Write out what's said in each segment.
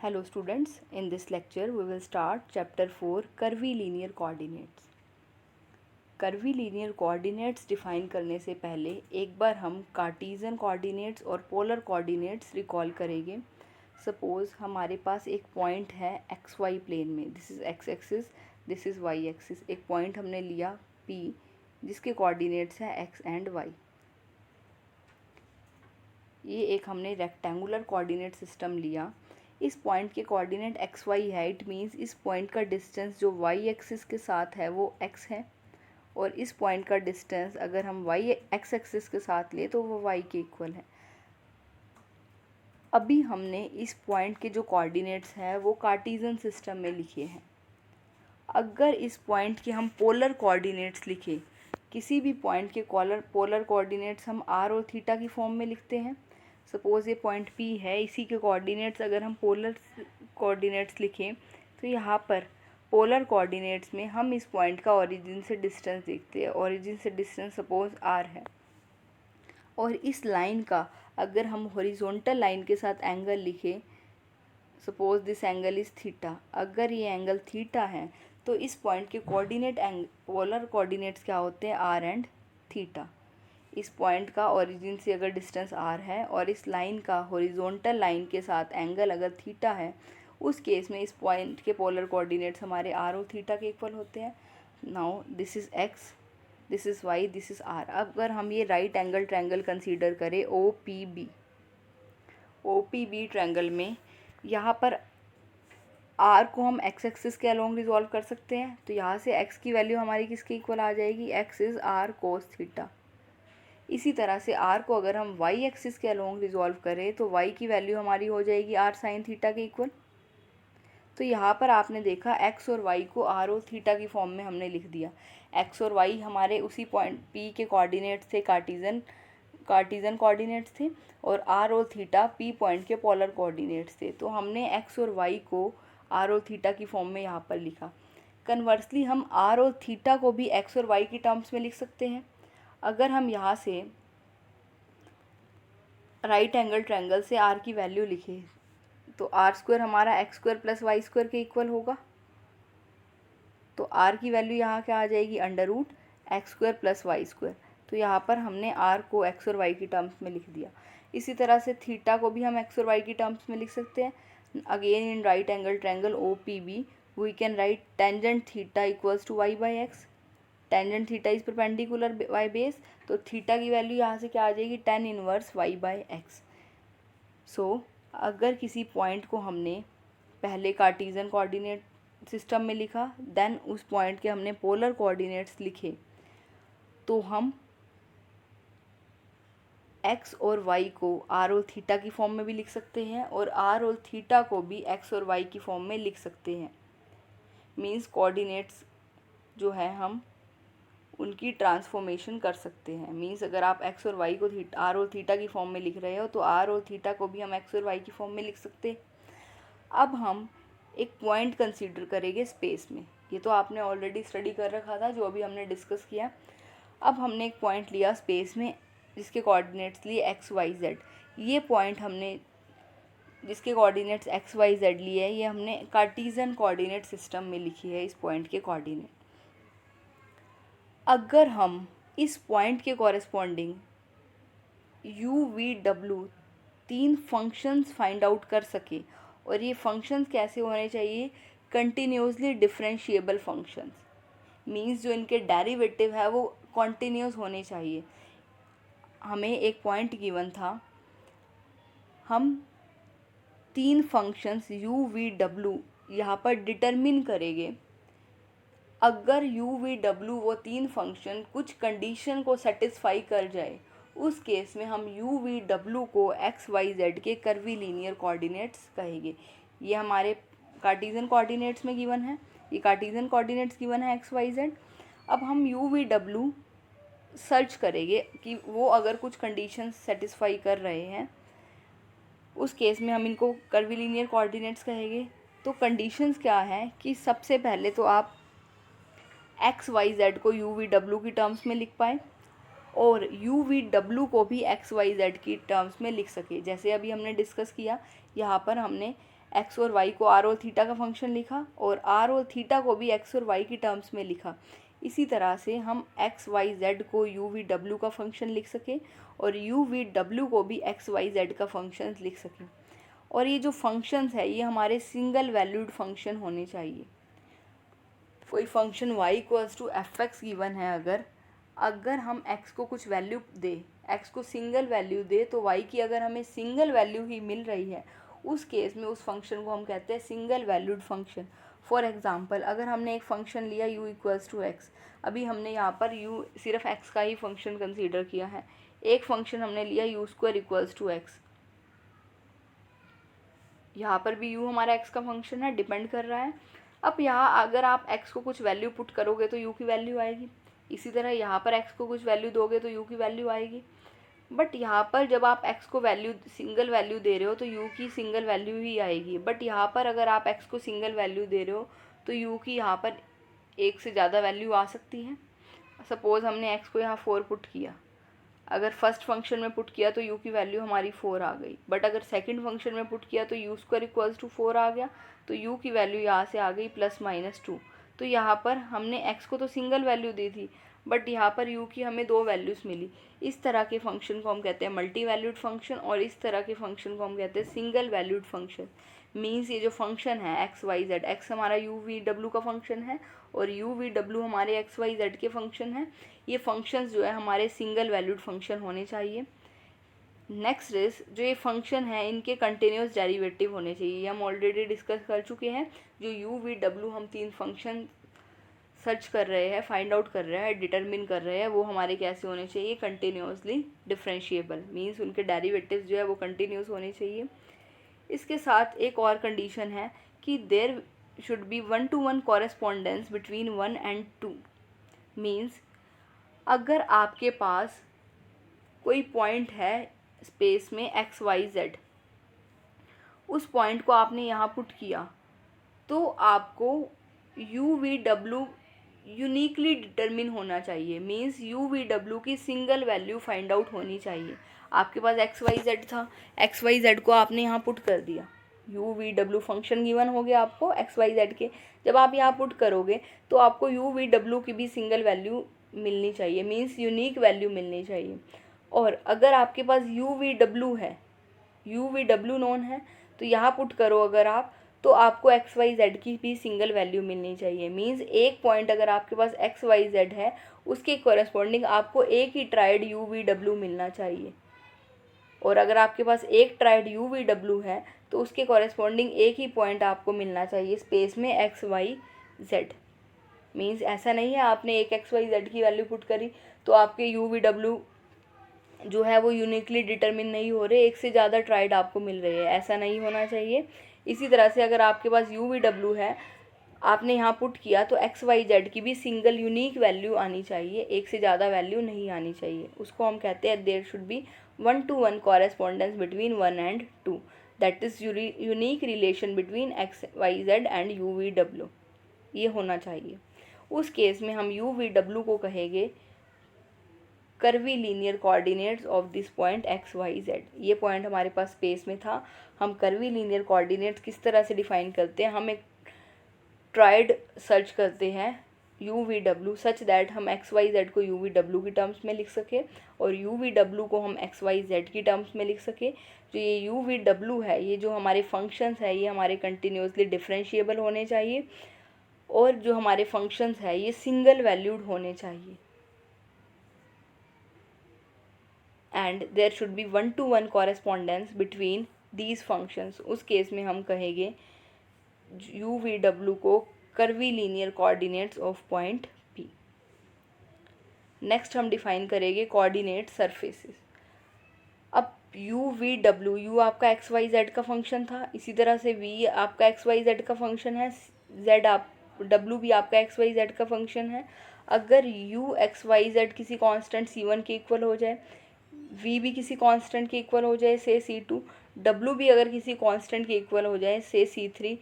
Hello students, in this lecture we will start chapter 4 curvilinear coordinates. Curvilinear coordinates define करने से पहले एक बार हम कार्टीज़न कोऑर्डिनेट्स और पोलर कोऑर्डिनेट्स रिकॉल करेंगे. सपोज हमारे पास एक पॉइंट है एक्स वाई प्लेन में. This is x axis, this is why axis. एक पॉइंट हमने लिया P जिसके कोऑर्डिनेट्स है एक्स एंड वाई. ये एक हमने रेक्टेंगुलर कोऑर्डिनेट सिस्टम लिया. इस पॉइंट के कोऑर्डिनेट एक्स वाई है. इट मीन्स इस पॉइंट का डिस्टेंस जो वाई एक्सिस के साथ है वो एक्स है, और इस पॉइंट का डिस्टेंस अगर हम वाई एक्स एक्सिस के साथ ले तो वो वाई के इक्वल है. अभी हमने इस पॉइंट के जो कोऑर्डिनेट्स हैं वो कार्टीज़न सिस्टम में लिखे हैं. अगर इस पॉइंट के हम पोलर कोऑर्डिनेट्स लिखें, किसी भी पॉइंट के पोलर कोऑर्डिनेट्स हम आर और थीटा की फॉर्म में लिखते हैं. सपोज़ ये पॉइंट P है, इसी के कोऑर्डिनेट्स अगर हम पोलर कोऑर्डिनेट्स लिखें तो यहाँ पर पोलर कोऑर्डिनेट्स में हम इस पॉइंट का ओरिजिन से डिस्टेंस देखते हैं. ओरिजिन से डिस्टेंस सपोज़ r है, और इस लाइन का अगर हम हॉरिजॉन्टल लाइन के साथ एंगल लिखें, suppose this angle is theta. अगर ये एंगल थीटा है तो इस पॉइंट के पोलर कोऑर्डिनेट्स क्या होते हैं, r एंड थीटा. इस पॉइंट का ओरिजिन से अगर डिस्टेंस r है और इस लाइन का हॉरिजॉन्टल लाइन के साथ एंगल अगर थीटा है, उस केस में इस पॉइंट के पोलर कोऑर्डिनेट्स हमारे r और थीटा के इक्वल होते हैं. Now this is x, this is y, this is r. अगर हम ये राइट एंगल ट्रायंगल कंसीडर करें OPB ट्रायंगल में, यहाँ पर r को हम x एक्सिस के अलोंग रिजॉल्व कर सकते हैं. तो यहाँ से x की वैल्यू हमारी किसके इक्वल आ जाएगी, x is r cos theta. इसी तरह से r को अगर हम y एक्सिस के अलोंग रिजॉल्व करें तो y की वैल्यू हमारी हो जाएगी r sin थीटा के इक्वल. तो यहाँ पर आपने देखा x और y को r और थीटा की फॉर्म में हमने लिख दिया. x और y हमारे उसी पॉइंट P के कोऑर्डिनेट्स थे, कार्टीज़न कोऑर्डिनेट्स थे, और r और थीटा P पॉइंट के पोलर कोऑर्डिनेट्स थे. तो हमने x और y को r और थीटा की फॉर्म में यहाँ पर लिखा. कन्वर्सली हम r और थीटा को भी x और y की टर्म्स में लिख सकते हैं. अगर हम यहाँ से राइट एंगल ट्रायंगल से r की वैल्यू लिखें तो r स्क्वायर हमारा x square plus y square के इक्वल होगा. तो r की वैल्यू यहाँ क्या आ जाएगी, under root x square plus y square. तो यहाँ पर हमने r को x और y की टर्म्स में लिख दिया. इसी तरह से थीटा को भी हम x और y की टर्म्स में लिख सकते हैं. Again in right angle triangle OPB we can write tangent theta equals to y by x. Tangent theta is perpendicular y base, तो थीटा की वैल्यू यहाँ से क्या आ जाएगी, tan inverse y by x. So अगर किसी पॉइंट को हमने पहले कार्टीज़न कोऑर्डिनेट सिस्टम में लिखा, देन उस पॉइंट के हमने पोलर कोऑर्डिनेट्स लिखे, तो हम x और y को r और थीटा की फॉर्म में भी लिख सकते हैं, और r और थीटा को भी x और y की फॉर्म में लिख सकते हैं. मीन्स कोऑर्डिनेट्स जो है हम उनकी ट्रांसफॉर्मेशन कर सकते हैं. मीन्स अगर आप x और y को r और थीटा की फॉर्म में लिख रहे हो तो r और थीटा को भी हम x और y की फॉर्म में लिख सकते हैं. अब हम एक पॉइंट कंसीडर करेंगे स्पेस में. ये तो आपने ऑलरेडी स्टडी कर रखा था, जो अभी हमने डिस्कस किया. अब हमने एक पॉइंट लिया स्पेस में जिसके कोऑर्डिनेट्स लिए x, y, z. ये पॉइंट हमने जिसके कोऑर्डिनेट्स x, y, z लिए है, ये हमने कार्टीज़न कोऑर्डिनेट सिस्टम में लिखी है इस पॉइंट के कोऑर्डिनेट. अगर हम इस पॉइंट के corresponding u v w 3 functions find out कर सके, और ये फंक्शंस कैसे होने चाहिए, कंटिन्यूसली डिफरेंशिएबल फंक्शंस. मीन्स जो इनके डेरिवेटिव है वो कॉन्टिन्यूस होने चाहिए. हमें एक पॉइंट गिवन था, हम 3 फंक्शंस u v w यहाँ पर डिटरमिन करेंगे. अगर u v w वो 3 फंक्शन कुछ कंडीशन को सेटिस्फाई कर जाए, उस केस में हम u v w को x, y, z के कर्वीलिनियर कोऑर्डिनेट्स कहेंगे. ये हमारे कार्टीज़न कोऑर्डिनेट्स में गिवन है, ये कार्टीज़न कोऑर्डिनेट्स गिवन है x, y, z. अब हम u v w सर्च करेंगे कि वो अगर कुछ कंडीशन सेटिस्फाई कर रहे हैं, उस केस में हम इनको कर्वीलिनियर कोऑर्डिनेट्स कहेंगे. तो कंडीशंस क्या हैं कि सबसे पहले तो आप x, y, z को u v w की टर्म्स में लिख पाए, और u v w को भी x, y, z की टर्म्स में लिख सके. जैसे अभी हमने डिस्कस किया, यहाँ पर हमने एक्स और वाई को आर और थीटा का फंक्शन लिखा और आर और थीटा को भी एक्स और वाई की टर्म्स में लिखा। इसी तरह से हम एक्स वाई जेड को यू वी डब्ल्यू का फंक्शन लिख सकें और यू वी डब्ल्यू को भी एक्स वाई जेड का फंक्शन लिख सकें। और ये जो फंक्शंस है ये हमारे सिंगल वैल्यूड फंक्शन होने चाहिए। कोई function y equals to f x given है, अगर हम x को कुछ वैल्यू दे, x को सिंगल वैल्यू दे, तो y की अगर हमें सिंगल वैल्यू ही मिल रही है उस केस में उस फंक्शन को हम कहते हैं single valued function. For example अगर हमने एक फंक्शन लिया u इक्वल्स टू एक्स, अभी हमने यहाँ पर u सिर्फ x का ही फंक्शन कंसीडर किया है। एक फंक्शन हमने लिया u square equals to x, यहाँ पर भी u हमारा x का फंक्शन है, डिपेंड कर रहा है। अब यहाँ अगर आप x को कुछ वैल्यू पुट करोगे तो u की वैल्यू आएगी, इसी तरह यहाँ पर x को कुछ वैल्यू दोगे तो u की वैल्यू आएगी। बट यहाँ पर जब आप x को वैल्यू सिंगल वैल्यू दे रहे हो तो u की सिंगल वैल्यू ही आएगी। बट यहाँ पर अगर आप x को सिंगल वैल्यू दे रहे हो तो u की यहाँ पर एक से ज़्यादा वैल्यू आ सकती है। सपोज़ हमने x को यहाँ 4 पुट किया, अगर फर्स्ट फंक्शन में पुट किया तो u की वैल्यू हमारी 4 आ गई। बट अगर सेकंड फंक्शन में पुट किया तो यू स्क्वायर इक्वल्स टू 4 आ गया, तो u की वैल्यू यहाँ से आ गई +-2। तो यहाँ पर हमने x को तो सिंगल वैल्यू दी थी बट यहाँ पर u की हमें 2 वैल्यूज़ मिली। इस तरह के फंक्शन को हम कहते हैं मल्टी वैल्यूड फंक्शन और इस तरह के फंक्शन को हम कहते हैं सिंगल वैल्यूड फंक्शन। मीन्स ये जो फंक्शन है एक्स वाई जेड, एक्स हमारा यू वी डब्ल्यू का फंक्शन है और यू वी डब्ल्यू हमारे एक्स वाई जेड के फंक्शन है। ये फंक्शंस जो है हमारे सिंगल वैल्यूड फंक्शन होने चाहिए। नेक्स्ट इज जो ये फंक्शन है इनके कंटिन्यूस डेरिवेटिव होने चाहिए, हम ऑलरेडी डिस्कस कर चुके हैं। जो यू वी डब्ल्यू हम 3 फंक्शन सर्च कर रहे हैं, फाइंड आउट कर रहे हैं, डिटरमिन कर रहे हैं, वो हमारे कैसे होने चाहिए, कंटिन्यूसली डिफरेंशिएबल। मीन्स उनके डेरिवेटिव्स जो है वो कंटिन्यूस होने चाहिए। इसके साथ एक और कंडीशन है कि there should be 1-to-1 correspondence between 1 and 2। Means अगर आपके पास कोई पॉइंट है स्पेस में एक्स वाई जेड, उस पॉइंट को आपने यहाँ पुट किया तो आपको यू वी डब्ल्यू यूनिकली डिटरमिन होना चाहिए। मीन्स यू वी डब्ल्यू की सिंगल वैल्यू फाइंड आउट होनी चाहिए। आपके पास एक्स वाई जेड था, एक्स वाई जेड को आपने यहाँ पुट कर दिया, u v W function given हो गया आपको एक्स वाई जेड के। जब आप यहाँ पुट करोगे तो आपको यू वी डब्ल्यू की भी सिंगल वैल्यू मिलनी चाहिए, मीन्स यूनिक वैल्यू मिलनी चाहिए। और अगर आपके पास यू वी डब्ल्यू है, यू वी डब्ल्यू नोन है, तो यहाँ पुट करो अगर आप, तो आपको एक्स वाई जेड की भी सिंगल वैल्यू मिलनी चाहिए। मीन्स एक पॉइंट अगर आपके पास एक्स वाई जेड है उसके कॉरेस्पॉन्डिंग आपको एक he tried you v W मिलना चाहिए। और अगर आपके पास एक ट्राइड यू वी डब्ल्यू है तो उसके कॉरेस्पॉन्डिंग एक ही पॉइंट आपको मिलना चाहिए स्पेस में एक्स वाई जेड। मीन्स ऐसा नहीं है आपने एक एक्स वाई जेड की वैल्यू पुट करी तो आपके यू वी डब्ल्यू जो है वो यूनिकली डिटरमिन नहीं हो रहे, एक से ज़्यादा ट्राइड आपको मिल रही है, ऐसा नहीं होना चाहिए। इसी तरह से अगर आपके पास यू वी डब्ल्यू है, आपने यहाँ पुट किया तो एक्स वाई जेड की भी सिंगल यूनिक वैल्यू आनी चाहिए, एक से ज़्यादा वैल्यू नहीं आनी चाहिए। उसको हम कहते हैं there should be 1-to-1 correspondence between 1 and 2, that is unique relation between x y z and u v डब्ल्यू, ये होना चाहिए। उस केस में हम यू वी डब्ल्यू को कहेंगे curvilinear coordinates of this point x y z. ये पॉइंट हमारे पास स्पेस में था, हम कर्वी लीनियर कोऑर्डिनेट्स किस तरह से डिफाइन करते हैं, हम एक ट्राइड सर्च करते हैं you v W such that हम एक्स वाई जेड को यू वी डब्ल्यू की टर्म्स में लिख सके और यू वी डब्ल्यू को हम एक्स वाई जेड की टर्म्स में लिख सके। जो ये यू वी डब्ल्यू है, ये जो हमारे फंक्शंस है, ये हमारे कंटिन्यूसली डिफरेंशिएबल होने चाहिए और जो हमारे फंक्शंस है ये सिंगल वैल्यूड होने चाहिए। And there should be 1-to-1 correspondence between these functions. उस केस में हम कहेंगे यू वी डब्ल्यू को curvilinear coordinates of point P। Next हम डिफाइन करेंगे कोऑर्डिनेट सरफेसेस। अब यू वी डब्ल्यू, यू आपका एक्स वाई जेड का फंक्शन था, इसी तरह से वी आपका एक्स वाई जेड का फंक्शन है, जेड आप डब्ल्यू भी आपका एक्स वाई जेड का फंक्शन है। अगर यू एक्स वाई जेड किसी कांस्टेंट C1 के इक्वल हो जाए, वी भी किसी कांस्टेंट के इक्वल हो जाए से C2, डब्ल्यू भी अगर किसी कांस्टेंट के इक्वल हो जाए से C3,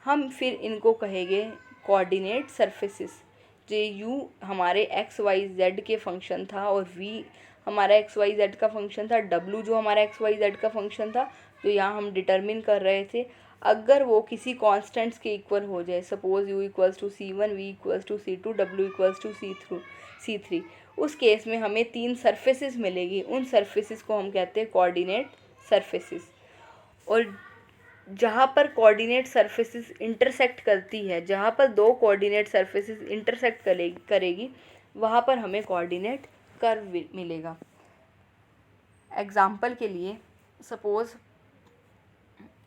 हम फिर इनको कहेंगे कोऑर्डिनेट सरफेसेस। जो यू हमारे एक्स वाई जेड के फंक्शन था और वी हमारा एक्स वाई जेड का फंक्शन था, डब्ल्यू जो हमारा एक्स वाई जेड का फंक्शन था, जो यहाँ हम डिटरमिन कर रहे थे। अगर वो किसी कॉन्स्टेंट्स के इक्वल हो जाए, suppose u equals to C1, v equals to C2, w equals to C3, उस केस में हमें 3 सरफेसेस मिलेगी। उन सरफेसेस को हम कहते हैं कोऑर्डिनेट सरफेसेस। और जहाँ पर कोऑर्डिनेट सरफेसेस इंटरसेक्ट करती है, जहाँ पर 2 कोऑर्डिनेट सरफेसेस इंटरसेक्ट करेगी, वहाँ पर हमें कोऑर्डिनेट कर्व मिलेगा। एग्जाम्पल के लिए सपोज़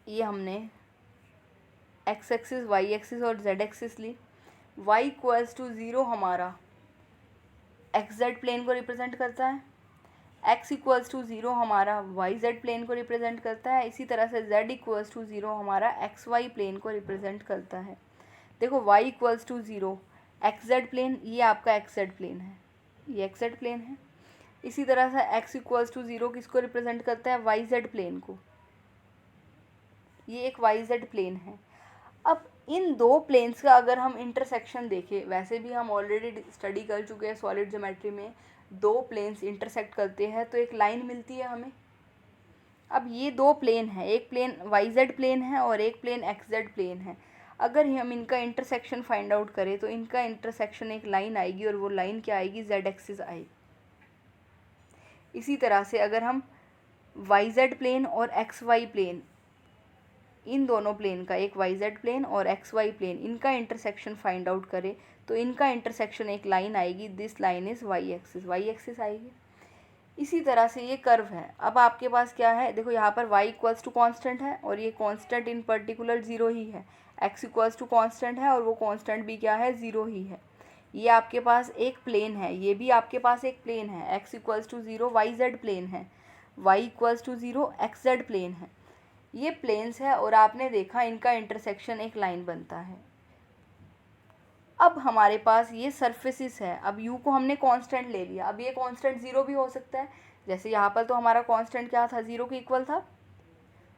ये हमने एक्स एक्सिस, वाई एक्सिस और जेड एक्सिस ली। y इक्वल्स टू 0 हमारा एक्स जेड प्लेन को रिप्रेजेंट करता है, x इक्वल्स टू 0 हमारा वाई जेड प्लेन को रिप्रेजेंट करता है, इसी तरह से z इक्वल्स टू 0 हमारा एक्स वाई प्लेन को रिप्रेजेंट करता है। देखो y equals to 0 x z plane, ये आपका एक्स जेड प्लेन है, ये एक्स जेड प्लेन है। इसी तरह से x इक्वल्स टू 0 किसको रिप्रेजेंट करता है, वाई जेड प्लेन को, ये एक वाई जेड प्लेन है। अब इन 2 प्लेन्स का अगर हम इंटरसेक्शन देखें, वैसे भी हम ऑलरेडी स्टडी कर चुके हैं सॉलिड ज्योमेट्री में, 2 प्लेन्स इंटरसेक्ट करते हैं तो एक लाइन मिलती है हमें। अब ये 2 प्लेन हैं, एक प्लेन वाई जेड प्लेन है और एक प्लेन एक्स जेड प्लेन है। अगर हम इनका इंटरसेक्शन फाइंड आउट करें तो इनका इंटरसेक्शन एक लाइन आएगी और वो लाइन क्या आएगी, जेड एक्सिस आएगी। इसी तरह से अगर हम वाई जेड प्लेन और एक्स वाई प्लेन, इन दोनों प्लेन का, एक वाई जेड प्लेन और एक्स वाई प्लेन, इनका इंटरसेक्शन फाइंड आउट करें तो इनका इंटरसेक्शन एक लाइन आएगी, this line is why axis आएगी। इसी तरह से ये कर्व है। अब आपके पास क्या है, देखो यहाँ पर y इक्वल्स टू कॉन्स्टेंट है और ये कॉन्स्टेंट इन पर्टिकुलर 0 ही है, x इक्वल्स टू कॉन्स्टेंट है और वो कॉन्स्टेंट भी क्या है, 0 ही है। ये आपके पास एक प्लेन है, ये भी आपके पास एक प्लेन है, x equals to 0 y z plane है, y equals to 0 x z plane है। ये प्लेन्स है और आपने देखा इनका इंटरसेक्शन एक लाइन बनता है। अब हमारे पास ये सरफेसिस है। अब u को हमने कांस्टेंट ले लिया, अब ये कांस्टेंट 0 भी हो सकता है, जैसे यहाँ पर तो हमारा कांस्टेंट क्या था, 0 के इक्वल था।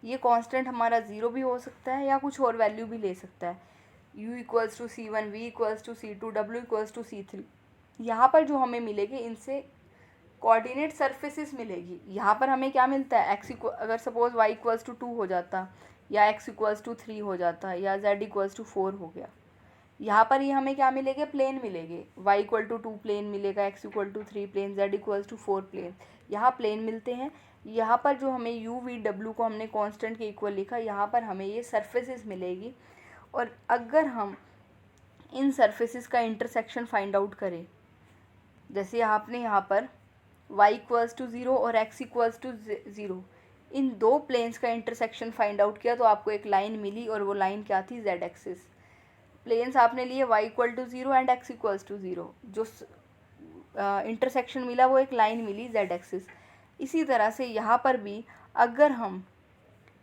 ये कांस्टेंट हमारा 0 भी हो सकता है या कुछ और वैल्यू भी ले सकता है, u equals to C1, v equals to C2, w equals to C3। यहाँ पर जो हमें मिलेगी, इनसे कोऑर्डिनेट सरफेसिस मिलेगी। यहाँ पर हमें क्या मिलता है, अगर सपोज y इक्वल्स टू 2 हो जाता, या x इक्वल्स टू 3 हो जाता, या z इक्वल्स टू 4 हो गया, यहाँ पर ये हमें क्या मिलेंगे, प्लेन मिलेंगे। y इक्वल टू 2 प्लेन मिलेगा, x equal to 3 plane, z equal to 4 plane, यहाँ प्लेन मिलते हैं। यहाँ पर जो हमें u v w को हमने कांस्टेंट के इक्वल लिखा, यहाँ पर हमें ये सरफेसेस मिलेगी। और अगर हम इन सरफेसेस का इंटरसेक्शन फाइंड आउट करें, जैसे आपने यहाँ पर y इक्वल्स टू 0 और x इक्वल्स टू 0, इन 2 प्लेन्स का इंटरसेक्शन फाइंड आउट किया तो आपको एक लाइन मिली और वो लाइन क्या थी, z एक्सिस। प्लेन्स आपने लिए y equal to 0 and x equals to 0, जो इंटरसेक्शन मिला वो एक लाइन मिली, z एक्सिस। इसी तरह से यहाँ पर भी अगर हम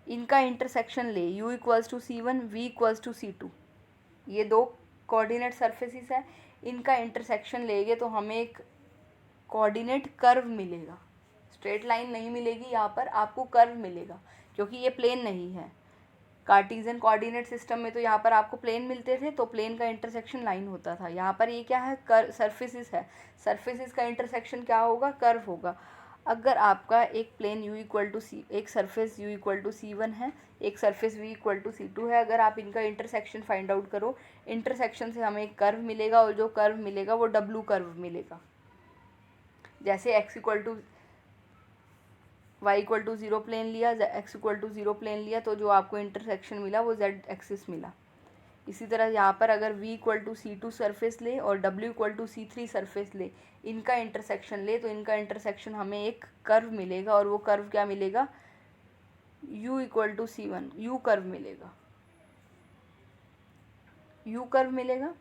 इनका इंटरसेक्शन ले, u equals to C1, v equals to C2, ये 2 कोऑर्डिनेट सरफेसिस है, इनका इंटरसेक्शन लेंगे तो हमें एक कोऑर्डिनेट कर्व मिलेगा। स्ट्रेट लाइन नहीं मिलेगी, यहाँ पर आपको कर्व मिलेगा, क्योंकि ये प्लेन नहीं है। कार्टीजन कोऑर्डिनेट सिस्टम में तो यहाँ पर आपको प्लेन मिलते थे, तो प्लेन का इंटरसेक्शन लाइन होता था। यहाँ पर ये क्या है, सरफेसिस है, सरफेसिस का इंटरसेक्शन क्या होगा, कर्व होगा। अगर आपका एक प्लेन u इक्वल टू सी, एक surface u equal to C1 है, एक surface v equal to C2 है, अगर आप इनका इंटरसेक्शन फाइंड आउट करो, इंटरसेक्शन से हमें एक कर्व मिलेगा और जो कर्व मिलेगा वो W कर्व मिलेगा। जैसे x equal to y equal to 0 plane लिया, x इक्वल टू 0 प्लेन लिया, तो जो आपको इंटरसेक्शन मिला वो z एक्सिस मिला। इसी तरह यहाँ पर अगर v equal to C2 surface ले और w equal to C3 surface ले, इनका इंटरसेक्शन ले, तो इनका इंटरसेक्शन हमें एक कर्व मिलेगा और वो कर्व क्या मिलेगा, u equal to C1, u curve मिलेगा, u कर्व मिलेगा।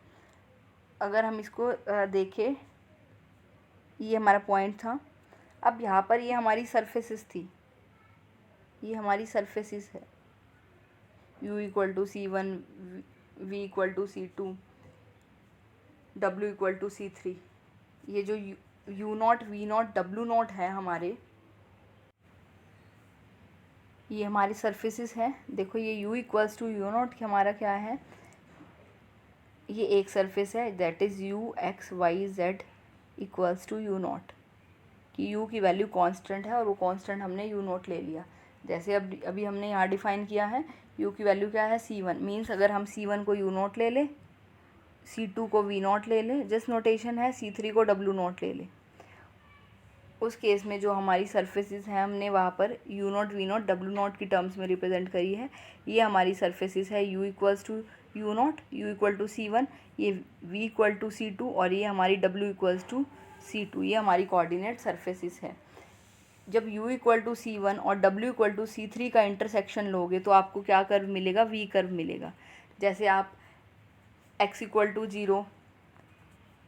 अगर हम इसको देखें, ये हमारा पॉइंट था। अब यहाँ पर ये हमारी सरफेसिस थी, ये हमारी सरफेसिस है, u equal to C1, v equal to C2, w equal to C3। ये जो u naught, v naught, w naught है हमारे, ये हमारी सरफेसिस है। देखो ये u equals to u naught हमारा क्या है, ये एक सरफेस है, that is u x y z equals to u naught, कि u की वैल्यू कांस्टेंट है और वो कांस्टेंट हमने u नॉट ले लिया। जैसे अब अभी हमने यहाँ डिफाइन किया है u की वैल्यू क्या है c1, मीन्स अगर हम c1 को u0 ले लें, c2 को v0 ले लें, जस्ट नोटेशन है, c3 को w0 ले लें, उस केस में जो हमारी सरफेसेस हैं हमने वहाँ पर u0 v0 w0 की टर्म्स में रिप्रेजेंट करी है। ये हमारी सरफेसेस है u equals to u0, u equal to c1, ये v इक्वल टू c2 और ये हमारी w इक्वल्स टू c2। ये हमारी कोऑर्डिनेट सरफेसेस है। जब u इक्वल टू c1 और w इक्वल टू c3 का इंटरसेक्शन लोगे तो आपको क्या कर्व मिलेगा, v कर्व मिलेगा। जैसे आप x इक्वल टू 0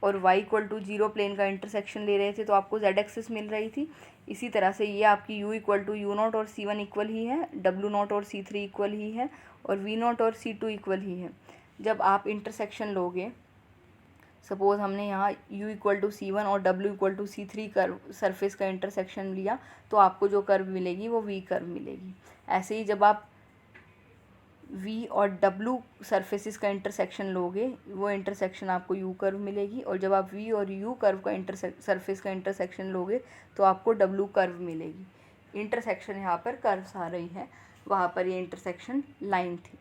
और y इक्वल टू 0 प्लेन का इंटरसेक्शन ले रहे थे तो आपको z एक्सिस मिल रही थी। इसी तरह से ये आपकी u इक्वल टू u0 और c1 इक्वल ही है, w0 और c3 इक्वल ही है और v0 और c2 इक्वल ही है। जब आप इंटरसेक्शन लोगे, सपोज़ हमने यहाँ u इक्वल टू c1 और w equal to c3 curve surface का इंटरसेक्शन लिया तो आपको जो कर्व मिलेगी वो v कर्व मिलेगी। ऐसे ही जब आप v और w सरफेसेस का इंटरसेक्शन लोगे, वो इंटरसेक्शन आपको u कर्व मिलेगी, और जब आप v और u कर्व का सरफेस का इंटरसेक्शन लोगे तो आपको w कर्व मिलेगी। इंटरसेक्शन यहाँ पर कर्व्स आ रही है, वहाँ पर ये इंटरसेक्शन लाइन थी।